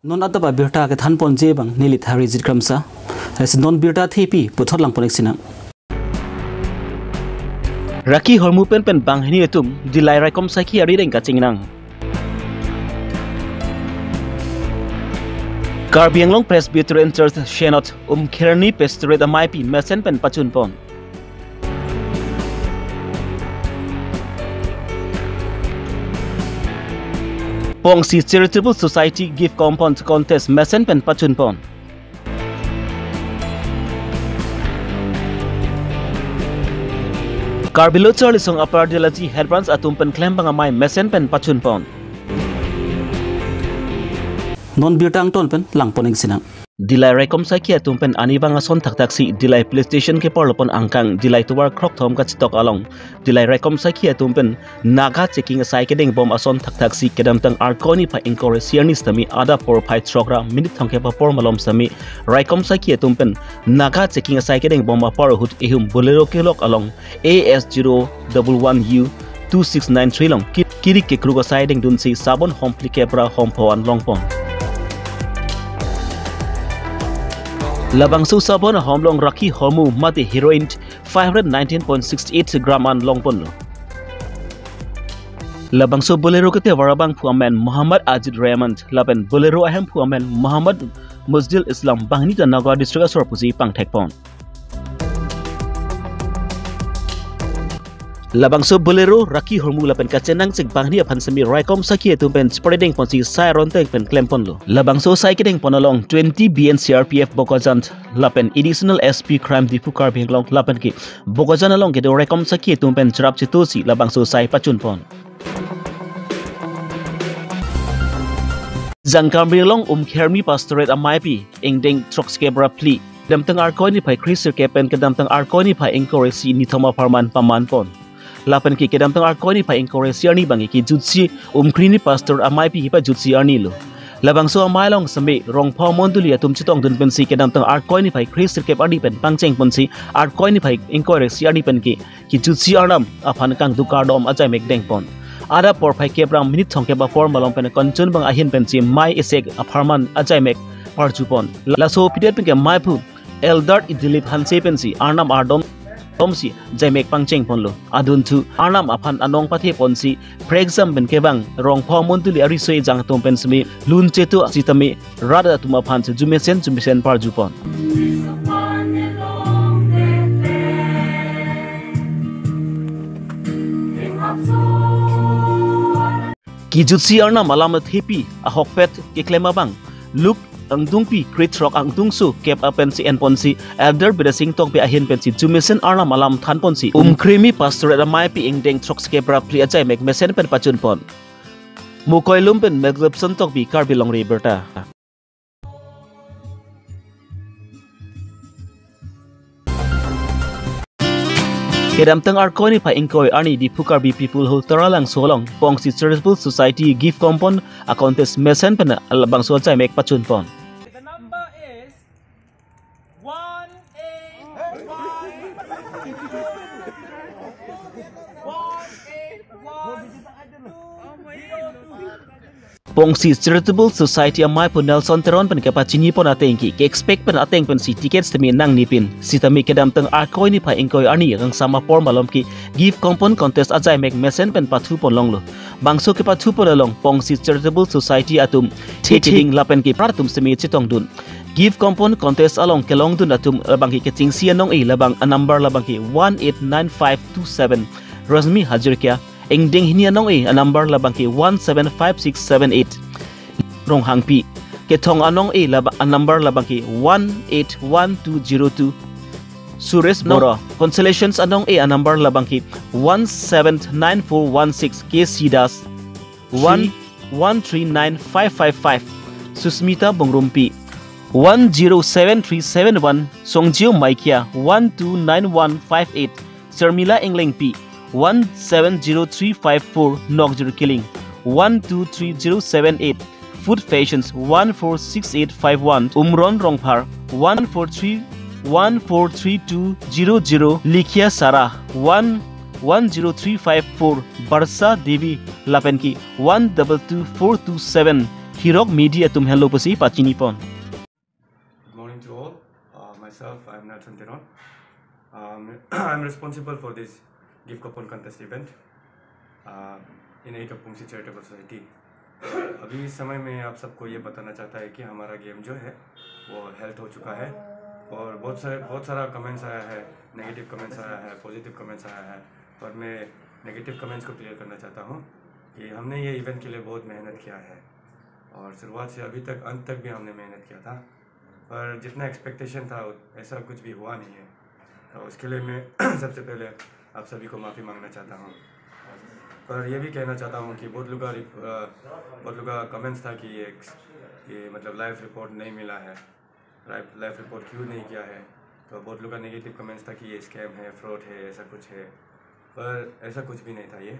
non ataba birta ke than pon je bang nilit hari jit kramsa as non birta thepi puthot lang ponek sina raki hormu pen bang hini etum dilai rai kom saki ari reng ka chingnang Karbi Longri Presbyterian Church Shenot Kherni Pastorate MIP Mesen pen pachun pon Pongsi Charitable Society Gift Compound Contest Mesen pen pachun pon Karbi Longri Song Abirta Head Branch atum pen klembang amai Mesen pen pachun pon non birtang ton pen lang poning sinang dilai rekom saki atum pen ani banga son thak taksi dilai PlayStation ke porlopon angkang dilai tuwar krok thom ka chitok along dilai rekom saki atum pen naga checking asai ke deng bom ason thak taksi kedam tang arkoni pa inkore siernis tami ada por phai chokra minute thongke pa por malom sami rekom saki atum pen naga checking asai ke deng bom apar hut ehum bolero ke lok along AS011U 2693 long kiri ke kruga sai deng dun si sabon hompli kebra hompoan longpon Labang su sabon homlong raki homu mati heroin 519.68 gram an longpon lo. Labang su bolero kete warabang puamen Muhammad Ajid Raymond laben bolero ahem puamen Muhammad Muzdil Islam bangni ta Naga district sorpusi pang thekpon. Labang so bolero raki hormu lapen kacenang cek bangni aphan semi raikom saki etum pen spreading ponsi sai rontek pen klempon lo labang so sai kedeng ponolong 20 BN CRPF Bokajant lapen additional SP crime dipu Karbi Long lapen ki Bokajan along ke do raikom saki etum pen chirap chitusi labang so sai pachun pon Jang Karbi Long Kherni Pastorate MIP ingdeng trokskebra pli damtang arkoni pai kriser kepen kedamtang arkoni pai inkoresi ni thoma parman paman pon lapan ki kedam tang arkoni pa encourage ni bangi ki jutsi krini pastor amai pi pa jutsi arni lo labang so amai long sambe rong phaw monduli atum chitong dun pen si kedam tang arkoni pa kristir ke arni pen pangcheng pon si arkoni pa encourage arni pen ki jutsi arnam afan kang dukar dom ajai mek deng pon ada por phai kebrang minute thongke ba for malong pen konchun bang ahin pen si mai esek aparman ajai mek parchupon laso pidet pen ke mai phu elder idilip hanse pen si arnam ardom Tomsi jaimek pangcheng ponlo adun thu arnam aphan anong pathe ponsi for example ben kebang rong phaw montuli ari soi jang tom pensmi lun chetu asitami rada tuma phan chu jumesen par jupon ki jutsi arnam alamat hepi a hokpet ke klema bang look angdung pi great rock angdung su kep apen si en ponsi elder bidasing tok be ahin pensi jumesen arna malam than ponsi krimi pastorate mai pi ingdeng troks ke bra pli ajai mek mesen pen pachun pon mukoi lumpen meglapson tok bi Karbi Longri Abirta kedam tang arkoni pa inkoi arni di Karbi people who taralang solong pongsi charitable society gift compound accounts mesen pen albang so jai mek pachun pon the number is 18112 Pongsi Charitable Society amai pun Nelson Teron pen kapa chini pon ateng ki expect pen ateng pen si tickets temi nang nipin sitami kedam tang arkoi ni pa ingkoi arni ang sama por malom ki gift compound contest ajai mek mesen pen pathu pon long lo bangso ke pathu pon long Pongsi Charitable Society atum taking lapen ki pratum semi chitong dun gift compound contest along kelong dun atum labang ki keting sianong e labang a number labang ki 189527 Rasmi Hajirkia engding hinia nong a number labang ki 175678 rong hangpi ke thong anong a number labang ki 181202 Suresh Mora Consolations anong a number labang ki 179416 K Sidas 113955 Susmita Bongrumpi 107371 Songjio Maikia 129158 Sharmila Engling P 170354 Nokjur Killing 123078 Food Fashions 146851 Umron Rongphar 143200 Likhia Sarah 10354 Barsa Devi Lapenki 122427 Hirok media tum hello pasi pachini pon. Good morning to all. Myself, I'm Jan.22. I'm responsible for this gift coupon contest event in aid of Pungsi Charitable Society. अभी इस समय में आप सबको ये बताना चाहता है कि हमारा गेम जो है वो हेल्थ हो चुका है और बहुत सारा कमेंट्स आया है, नेगेटिव कमेंट्स आया है, पॉजिटिव कमेंट्स आया है। और मैं नेगेटिव कमेंट्स को क्लियर करना चाहता हूँ कि हमने ये इवेंट के लिए बहुत मेहनत किया है और शुरुआत से अभी तक अंत तक भी हमने मेहनत किया था, पर जितना एक्सपेक्टेशन था ऐसा कुछ भी हुआ नहीं है। तो उसके लिए मैं सबसे पहले आप सभी को माफ़ी मांगना चाहता हूँ। पर यह भी कहना चाहता हूँ कि बहुत लोगों का कमेंट्स था कि ये मतलब लाइव रिपोर्ट नहीं मिला है, लाइव रिपोर्ट क्यों नहीं किया है। तो बहुत लोगों का नेगेटिव कमेंट्स था कि ये स्कैम है, फ्रॉड है, ऐसा कुछ है, पर ऐसा कुछ भी नहीं था। ये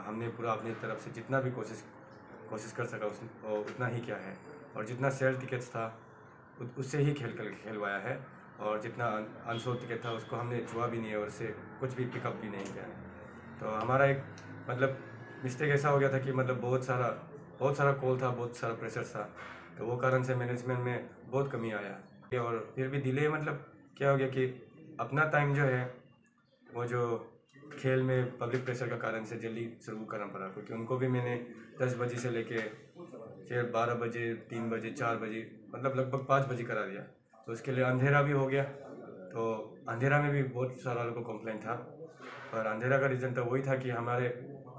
हमने पूरा अपनी तरफ से जितना भी कोशिश कर सका उतना ही किया है और जितना सेल टिकट्स था उससे ही खेलवाया है और जितना अनसोल्ड टिकट था उसको हमने छुआ भी नहीं है और उससे कुछ भी पिकअप भी नहीं किया है। तो हमारा एक मतलब मिस्टेक ऐसा हो गया था कि मतलब बहुत सारा कॉल था, बहुत सारा प्रेशर था, तो वो कारण से मैनेजमेंट में बहुत कमी आया और फिर भी डिले मतलब क्या हो गया कि अपना टाइम जो है वो जो खेल में पब्लिक प्रेशर का कारण से जल्दी शुरू करना पड़ा, क्योंकि उनको भी मैंने 10 बजे से लेके फिर 12 बजे, 3 बजे, 4 बजे मतलब लगभग 5 बजे करा दिया। तो उसके लिए अंधेरा भी हो गया, तो अंधेरा में भी बहुत सारा लोगों को कंप्लेंट था। पर अंधेरा का रीज़न तो वही था कि हमारे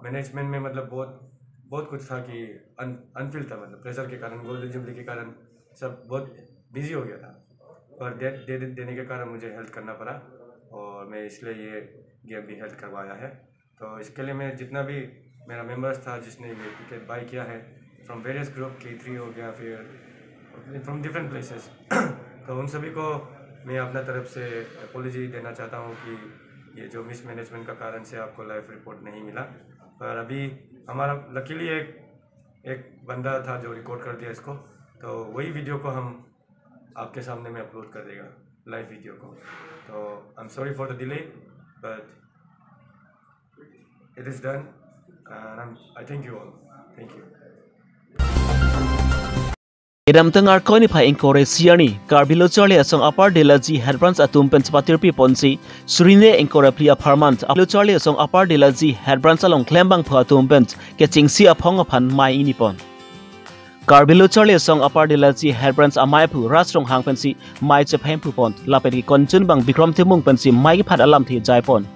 मैनेजमेंट में मतलब बहुत कुछ था कि अनफिल था, मतलब प्रेशर के कारण, गोल्डन जुबली के कारण सब बहुत बिजी हो गया था। पर डेट देने के कारण मुझे हेल्प करना पड़ा और मैं इसलिए ये गेम भी हेल्प करवाया है। तो इसके लिए मैं जितना भी मेरा मेंबर्स था जिसने ये टिकट बाई किया है फ्रॉम वेरियस ग्रुप, K3 हो गया, फिर फ्रॉम डिफरेंट प्लेसेस तो उन सभी को मैं अपना तरफ से अपॉलॉजी देना चाहता हूँ कि ये जो मिसमैनेजमेंट का कारण से आपको लाइव रिपोर्ट नहीं मिला। पर अभी हमारा लकीली एक बंदा था जो रिकॉर्ड कर दिया इसको, तो वही वीडियो को हम आपके सामने में अपलोड कर देगा, लाइव वीडियो को। तो I am sorry for the delay but it is done and I thank you all, thank you. Idamtang arkoni pa inkore siani Karbi Longri asong apar delaji headbranch atum penspatir pi ponsi surine inkore plia parmant Longri asong apar delaji headbranch along klembang pha atum pens ke chingsi aphong aphan mai inipon Karbi Longri asong apar delaji headbranch amai pu rasrong hang pensi mai chephem pu pon laperi konchun bang bikram timung pensi mai phat alam thi jaipon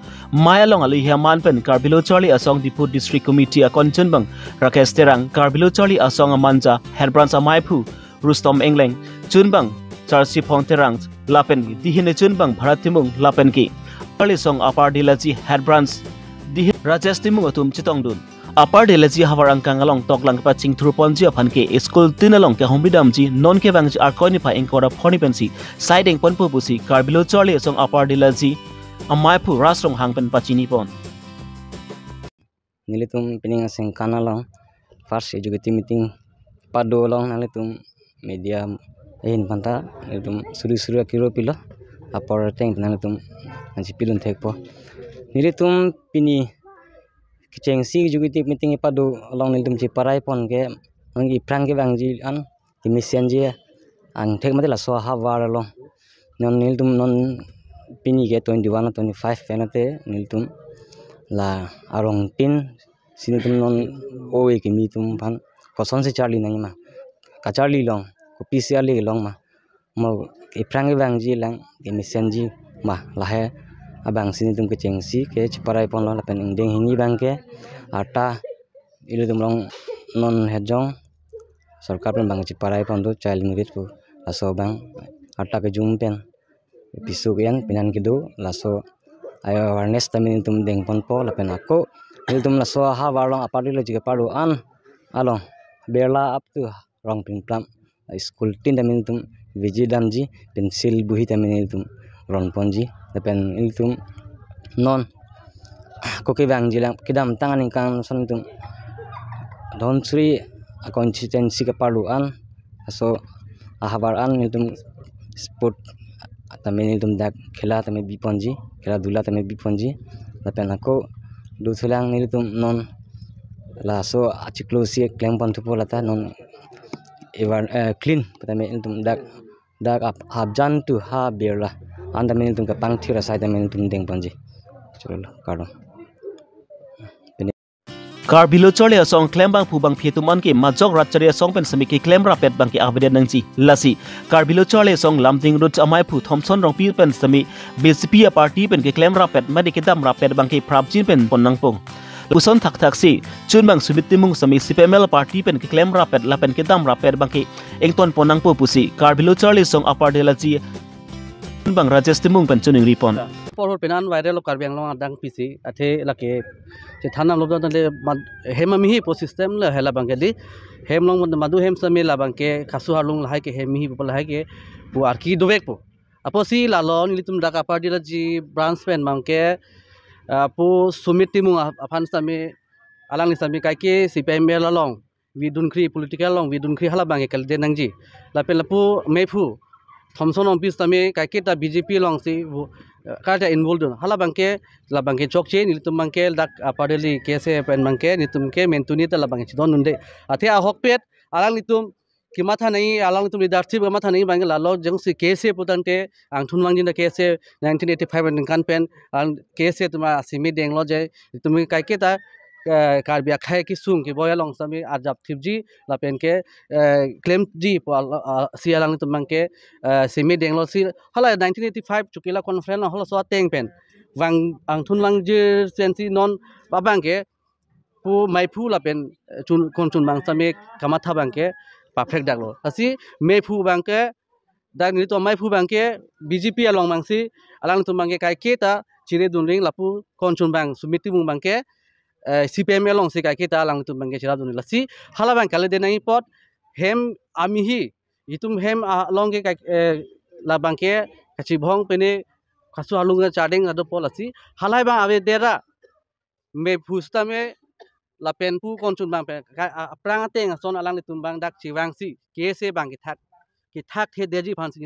mai along ali hiaman pen Karbi Longri asong Dipu district committee a konchun bang Rakesh Terang Karbi Longri asong amanja headbranch amai pu Rustom Engleng chunbang Charsi Phong Terang lapen ki dihine chunbang Bharat timung lapen ki Karli song apar delaji headbranch dihin Rajesh timung atum chitong dun apar delaji hawarang kangalong toklang pa chingthur ponji aphan ke school tinalong ke hombidam ji non ke bang arkoni pa inkora phoni pensi siding ponpu pusi Karbi Longri song apar delaji amai pu rasrong hangpen pachini pon nilitum pininga sing kanalong first educative meeting padolong nalitum media in panta nilitum suru akiro pilo apor tank nalitum anji pilun thekpo nilitum pini kichengsi educative meeting padu along nilitum ji parai pon ke angi prang ke bangji an timisian ji ang thek matela so ha war along non nilitum non pini ke 21 25 penate nilitum la arong tin sinitum non owe ke mitum pan koson se charli nai ma ka charli long ko pcr le long ma mo ke prang bang ji lang ke mission ji ma la he abang sinitum ke chengsi ke chiparai pon la pen ding hini bang ke ata iludum long non hejong sarkar pen bang chiparai pon do child ngrit pu aso bang ata ke jum pen pisu yan pinan ke do laso ayo awareness tamin tum deng pon po la pen ako tum la so ha warlong apari lo jige paru an along berla up to rong pin plam school tin tamin tum vigidam ji pencil buhi tamin tum ron ponji pen tum non ko ke bang jilang kidam tangan ingkang son tum don sri consistency ke paru an so ahabar an tum sport tamin tum dak khela tamin biponji khela dula tamin biponji pen ako du thulang nilitum non la so achiklo si klem pan tu pola ta non evan clean patame tum dak habjan tu ha birla anda men tum ka pang thira sai ta men tum deng panji cholo karo Karbi Longri song klembang pubang pietuman ke majok ratcharia song pen semi ke klembra pet bang ke abede nangji lasi Karbi Longri song lamting rut amai pu Thomson rong pi pen semi BCP party pen ke klembra pet madi ke dam rapet bang ke prabjin pen ponangpong Luson tak si chun bang subit timung semi CPML party pen ke klembra pet la pen ke dam rapet bang ke engton ponangpo pusi Karbi Longri song apardelaji bang Rajesh timung pen chuning ripon por penan viral Karbi Anglong adang PC athe lake che thana lobda le hema mihi po system la hela bangedi hemlong madu hem same la bangke khasu harlung la ke hemi po la ke pu arki dovek po apo si la lon litum daka party la ji branch pen bangke pu sumit timung afan same alang same kai ke CPM la long vidun khri political long vidun khri hala bangke kal de nangji la pe lapu mefu Thomson office tame kai ke ta BJP long si kada involved hala bangke la bangke chokche nilitum bangke dak apareli kese pen bangke nitum ke mentuni ta la bangke don nunde athe a hokpet alang nitum kimatha nei alang nitum leadership kimatha nei bangke la lo jeng si kese potante ang thunwang jin kese 1985 kan pen ang kese tuma simi deng lo je nitum kai ke ta Karbi khai ki sung ki boya long sami ajab thibji la pen ke claim ji si alang nitum bangke simi deng lo si hala 1985 chukila conference hala so teng pen wang ang thun wang je sensi non babang ke pu mai phu la pen chun kon chun bang same kamatha bang ke perfect dak lo asi me phu bang ke dak ni to mai phu bang ke BJP along bang si alang tum bang ke kai ke ta chire dun ring lapu kon chun bang sumiti bung bang ke CPM along si kai ke ta alang tum bang ke chira dun la si hala bang kale de nai pot hem ami hi itum hem along ke la bang ke kachi bhong pene kasu alunga chadeng ado polasi halai bang ave dera me phusta me la pen pu konchun bang pe prang teng son alang ni tumbang dak chiwang si kese bang ki thak the deji phan si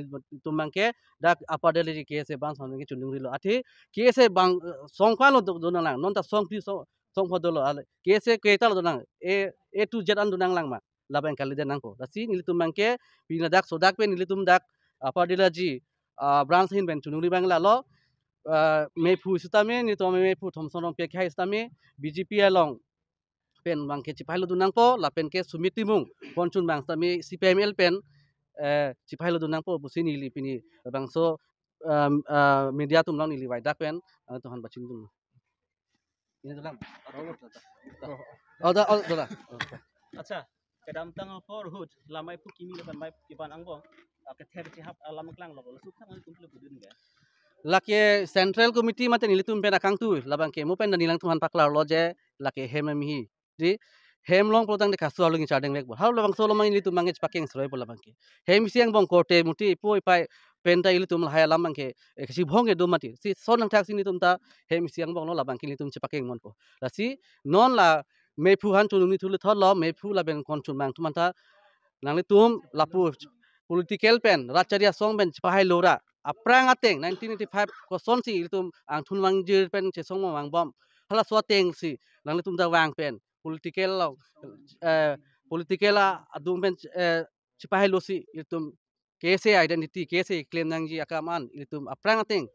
tumbang ke dak apadele ji kese bang son ki chundung lo athi kese bang song pha lo donang non ta song pi song pho dolo kese ke ta lo donang a to z an donang lang ma la bang kali de nang ko dasi ni tumbang ke pina dak sodak pe ni tum dak apadele ji branch hin ben chundung bang la lo me phu stame ni to me phu Thomson pe khai stame BJP along pen bang ke chipai lo dunang po la pen ke sumiti mung konchun bang stame CPML pen chipai lo dunang po busini li pini bang so media tum long ni li wai dak pen to han baching dum ini dalam oh dah Acha kadam tang for hood lamai pu kimi lepan mai kipan angbo ke ther chi hap lam klang lo su khang tum le budun ga lake central committee mate nilitum pen akang tu labang ke mu pen nilang tuhan paklar loje lake hemmi di hemlong protang de kasu alungi chadeng lek hal labang solo mang nilitum mangej pakeng sroi po labang ke hem siang bong korte muti poi pai pen ta ilitum haya lamang ke si bhong e do mati si sonang thak sini tum ta hem siang bong lo labang ke nilitum chepakeng mon po la si non la me phu han chunung ni thul thol lo me phu la ben kon chun mang tuman ta nang tum lapu political pen racharia song ben chpahai lora aprang ateng 1985 ko son si tum ang thunwang jir pen che song mang bom hala so teng si nang tum da wang pen political lo political adung pen chpahai lo si tum kese identity kese claim nang ji akaman tum aprang ateng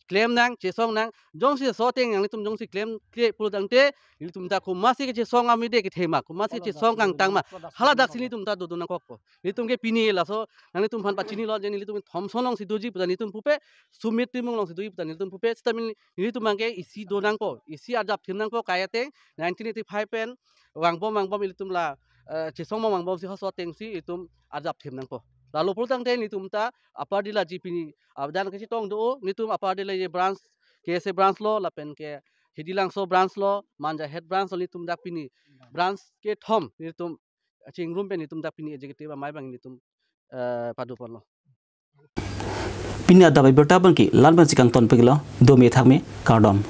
claim nang che song nang jong si so teng yang tum jong si claim ke puludang te tum ta ko masi ke che song ami de ke thema ko masi che song kang tang ma hala dak sini tum ta do na kok tum ke pini la so nang tum phan pa chini lo jeni tum Thomson long si doji puta tum pupe sumit timung long si doji puta tum pupe stamin tum mang ke isi do nang ko isi adap thim nang ko kaya teng 1985 pen wang bom tum la che song mang bom si ho so teng si tum adap thim nang ko lalu pulutang te tum ta apadila jipini abdan ke tong do nitum apadila ye branch kese branch lo la pen ke hidilang so branch lo manja head branch lo nitum dak pini branch ke thom nitum chingrum pe nitum dak pini executive mai bang nitum padu pon lo Pinya dabai berta bangki lan ban sikang ton pegilo do me thak me kardom